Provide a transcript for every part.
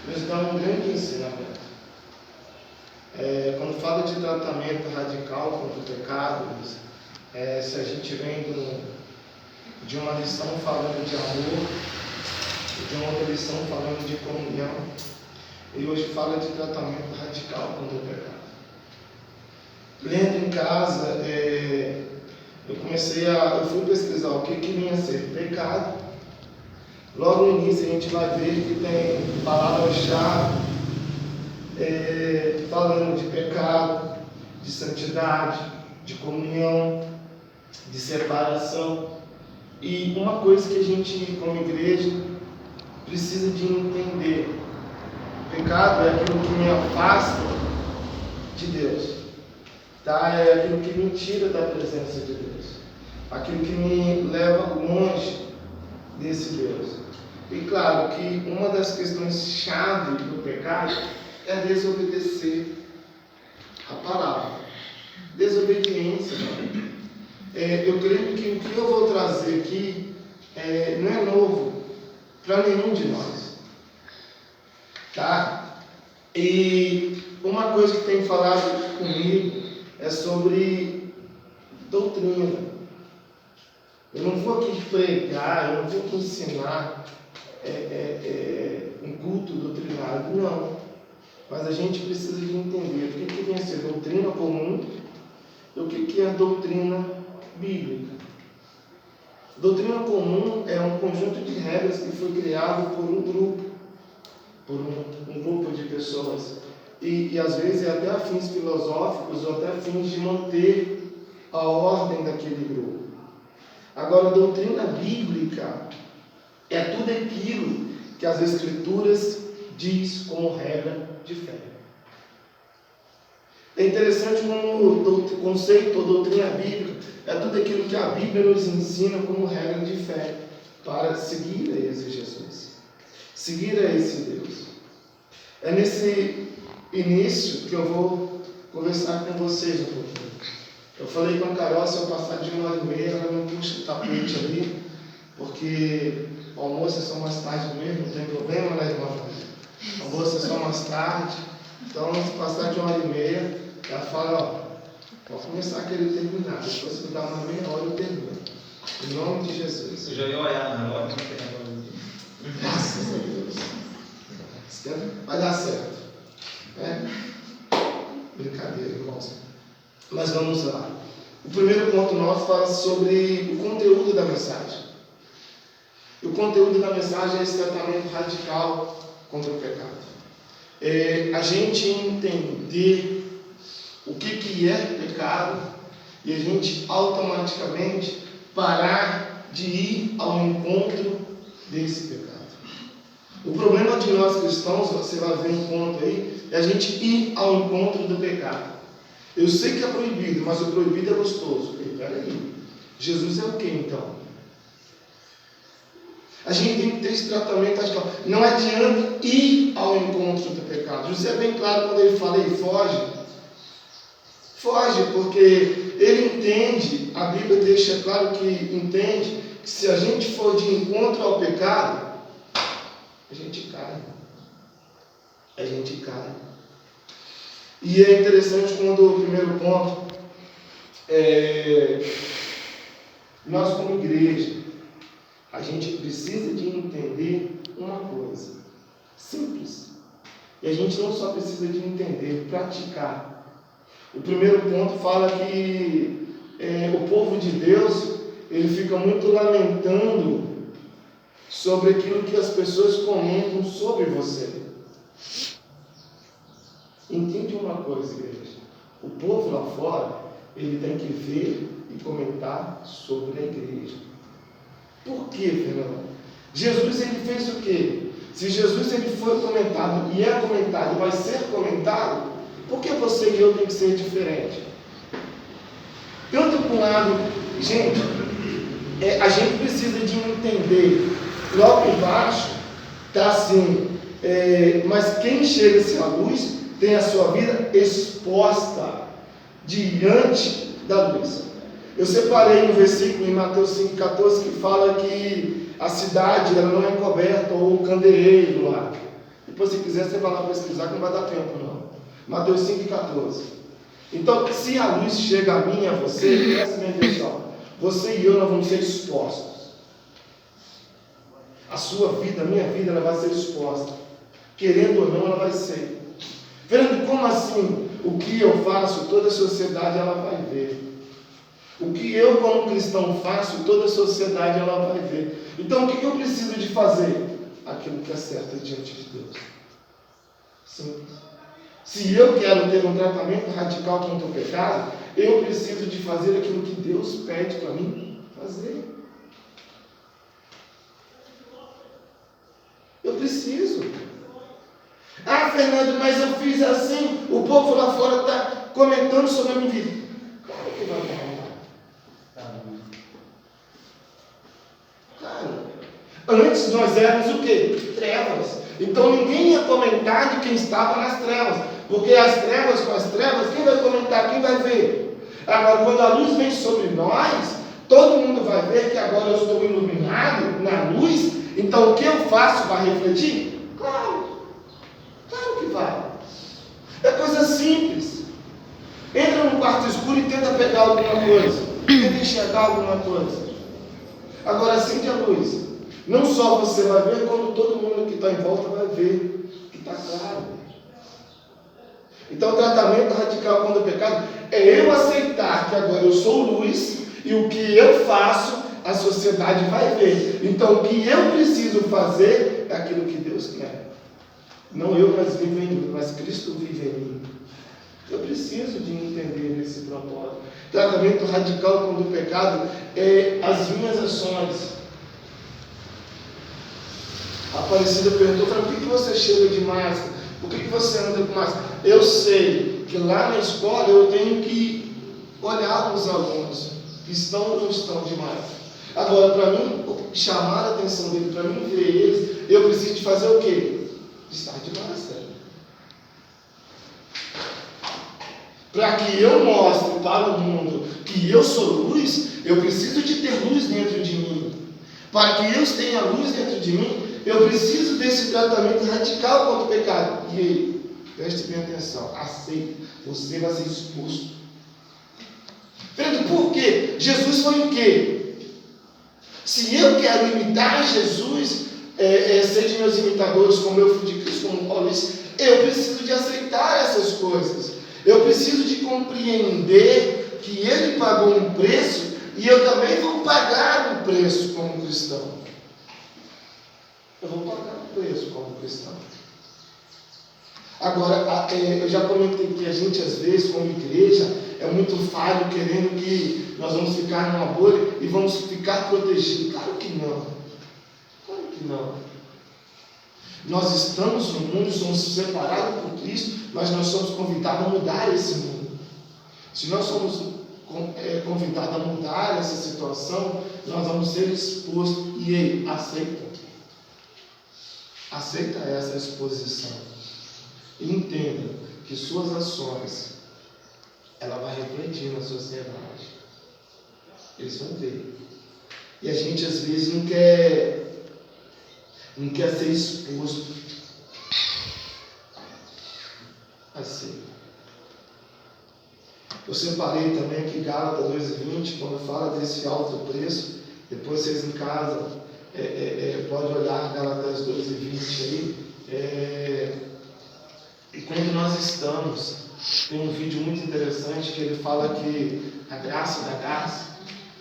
nos dá um grande ensinamento. Quando fala de tratamento radical contra o pecado, se a gente vem de uma lição falando de amor, de uma outra lição falando de comunhão, e hoje fala de tratamento radical contra o pecado. Lendo em casa, eu fui pesquisar o que vinha a ser pecado. Logo no início a gente vai ver que tem palavras-chave falando de pecado, de santidade, de comunhão, de separação. E uma coisa que a gente, como igreja, precisa de entender: pecado é aquilo que me afasta de Deus, tá? É aquilo que me tira da presença de Deus, aquilo que me leva longe desse Deus. E claro que uma das questões-chave do pecado é desobedecer a palavra. Desobediência. Eu creio que o que eu vou trazer aqui não é novo para nenhum de nós. Tá? E uma coisa que tem falado comigo é sobre doutrina. Eu não vou aqui pregar, eu não vou aqui ensinar um culto doutrinário, não. Mas a gente precisa de entender o que vem a ser doutrina comum e o que é doutrina bíblica. Doutrina comum é um conjunto de regras que foi criado por um grupo de pessoas. E às vezes é até a fins filosóficos ou até a fins de manter a ordem daquele grupo. Agora, a doutrina bíblica é tudo aquilo que as Escrituras diz como regra de fé. É interessante como o conceito ou doutrina bíblica é tudo aquilo que a Bíblia nos ensina como regra de fé para seguir a esse Jesus, seguir a esse Deus. É nesse início que eu vou conversar com vocês um pouquinho. Eu falei com a Carol, se eu passar de 1h30, ela não puxa o tapete ali, porque o almoço é só mais tarde mesmo, não tem problema, né, irmã? O almoço é só mais tarde, então se passar de 1h30, ela fala, vou começar a querer terminar, depois se me dá uma meia hora eu termino. Em nome de Jesus. Eu já ia olhar na hora, não tem agora. Graças a Deus. Vai dar certo. Brincadeira, irmãos. Mas vamos lá. O primeiro ponto nosso fala sobre o conteúdo da mensagem. E o conteúdo da mensagem é esse tratamento radical contra o pecado. A gente entender o que é pecado e a gente automaticamente parar de ir ao encontro desse pecado. O problema de nós cristãos, você vai ver um ponto aí, é a gente ir ao encontro do pecado. Eu sei que é proibido, mas o proibido é gostoso. Peraí, Jesus é o que então? A gente tem que ter esse tratamento radical. Não adianta ir ao encontro do pecado. José é bem claro quando ele fala, ele foge. Foge, porque ele entende, a Bíblia deixa claro que entende, que se a gente for de encontro ao pecado, a gente cai. A gente cai. E é interessante quando o primeiro ponto, nós como igreja, a gente precisa de entender uma coisa simples. E a gente não só precisa de entender, praticar. O primeiro ponto fala que o povo de Deus, ele fica muito lamentando sobre aquilo que as pessoas comentam sobre você. Entende uma coisa, igreja? O povo lá fora, ele tem que ver e comentar sobre a igreja. Por quê, Fernando? Jesus, ele fez o quê? Se Jesus, ele foi comentado e é comentado e vai ser comentado, por que você e eu tem que ser diferente? Tanto com um lado, gente, a gente precisa de entender, logo embaixo, está assim, mas quem chega-se à luz, tem a sua vida exposta diante da luz. Eu separei um versículo em Mateus 5,14 que fala que a cidade ela não é coberta ou o candeeiro lá. Depois, se quiser, você vai lá pesquisar, que não vai dar tempo, não. Mateus 5,14. Então, se a luz chega a mim e a você, presta bem atenção. Você e eu, nós vamos ser expostos. A sua vida, a minha vida, ela vai ser exposta. Querendo ou não, ela vai ser. Vendo como assim? O que eu faço, toda a sociedade ela vai ver. O que eu, como cristão, faço, toda a sociedade ela vai ver. Então, o que eu preciso de fazer? Aquilo que é certo diante de Deus. Simples. Se eu quero ter um tratamento radical contra o pecado, eu preciso de fazer aquilo que Deus pede para mim fazer. Eu preciso. Ah, Fernando, mas eu fiz assim, o povo lá fora está comentando sobre a minha vida. Claro que vai comentar. Claro. Antes nós éramos o quê? Trevas. Então ninguém ia comentar de quem estava nas trevas. Porque as trevas com as trevas, quem vai comentar? Quem vai ver? Agora, quando a luz vem sobre nós, todo mundo vai ver que agora eu estou iluminado na luz. Então o que eu faço vai refletir? Claro. Claro que vai. É coisa simples. Entra num quarto escuro e tenta pegar alguma coisa. Tenta enxergar alguma coisa. Agora acende a luz. Não só você vai ver, como todo mundo que está em volta vai ver que está claro. Então o tratamento radical contra o pecado é eu aceitar que agora eu sou luz e o que eu faço a sociedade vai ver. Então o que eu preciso fazer é aquilo que Deus quer. Não eu, mas vivo em mim, mas Cristo vive em mim. Eu preciso de entender esse propósito. Tratamento radical contra o pecado é as minhas ações. A Aparecida perguntou, por que você chega de máscara? Por que você anda com máscara? Eu sei que lá na escola eu tenho que olhar os alunos que estão ou não estão de máscara. Agora, para mim chamar a atenção dele, para mim ver eles, eu preciso de fazer o quê? Estar de máscara. Para que eu mostre para o mundo que eu sou luz, eu preciso de ter luz dentro de mim. Para que eu tenha luz dentro de mim, eu preciso desse tratamento radical contra o pecado. E aí, preste bem atenção, aceita, você vai ser exposto. Vendo por quê? Jesus foi o quê? Se eu quero imitar Jesus, ser meus imitadores, como eu fui de Cristo, como Paulo disse, eu preciso de aceitar essas coisas. Eu preciso de compreender que Ele pagou um preço e eu também vou pagar um preço como cristão. Eu vou pagar um preço como cristão. Agora, eu já comentei que a gente, às vezes, como igreja, é muito falho, querendo que nós vamos ficar numa bolha e vamos ficar protegidos. Claro que não. Claro que não. Nós estamos no mundo, somos separados por Cristo, mas nós somos convidados a mudar esse mundo. Se nós somos convidados a mudar essa situação, nós vamos ser expostos. E ele aceita. Aceita essa exposição. E entenda que suas ações, ela vai refletir na sociedade. Eles vão ver. E a gente às vezes não quer ser exposto. Assim. Eu separei também aqui Gálatas 2:20, quando fala desse alto preço. Depois vocês em casa podem olhar Gálatas 2:20 aí. E quando nós estamos, tem um vídeo muito interessante que ele fala que a graça da graça,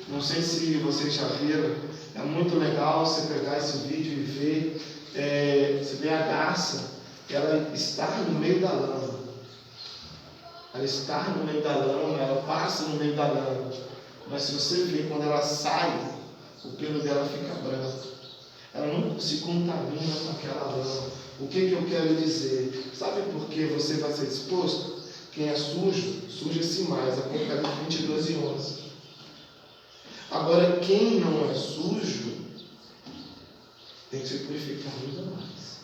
não sei se vocês já viram, é muito legal você pegar esse vídeo e ver, você vê a garça, ela está no meio da lama. Ela está no meio da lama, ela passa no meio da lama. Mas se você ver, quando ela sai, o pelo dela fica branco. Ela não se contamina com aquela lama. O que eu quero dizer? Sabe por que você vai ser exposto? Quem é sujo, suja-se mais. Apocalipse 22:11. Agora, quem não é sujo, tem que se purificar ainda mais.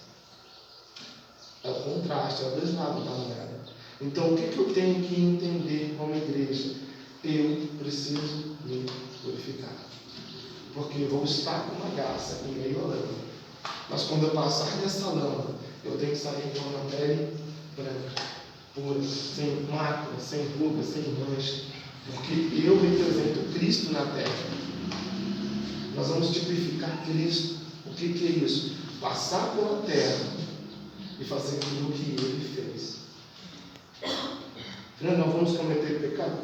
É o contraste, é o dois lados da moeda. Então, o que eu tenho que entender como igreja? Eu preciso me purificar. Porque eu vou estar com uma garça em meio à lama. Mas quando eu passar nessa lama, eu tenho que sair com uma pele branca, pura, sem mácula, sem ruga, sem mancha, porque eu represento Cristo na terra. Nós vamos tipificar Cristo. O que é isso? Passar pela terra e fazer aquilo que Ele fez. Nós não vamos cometer pecado?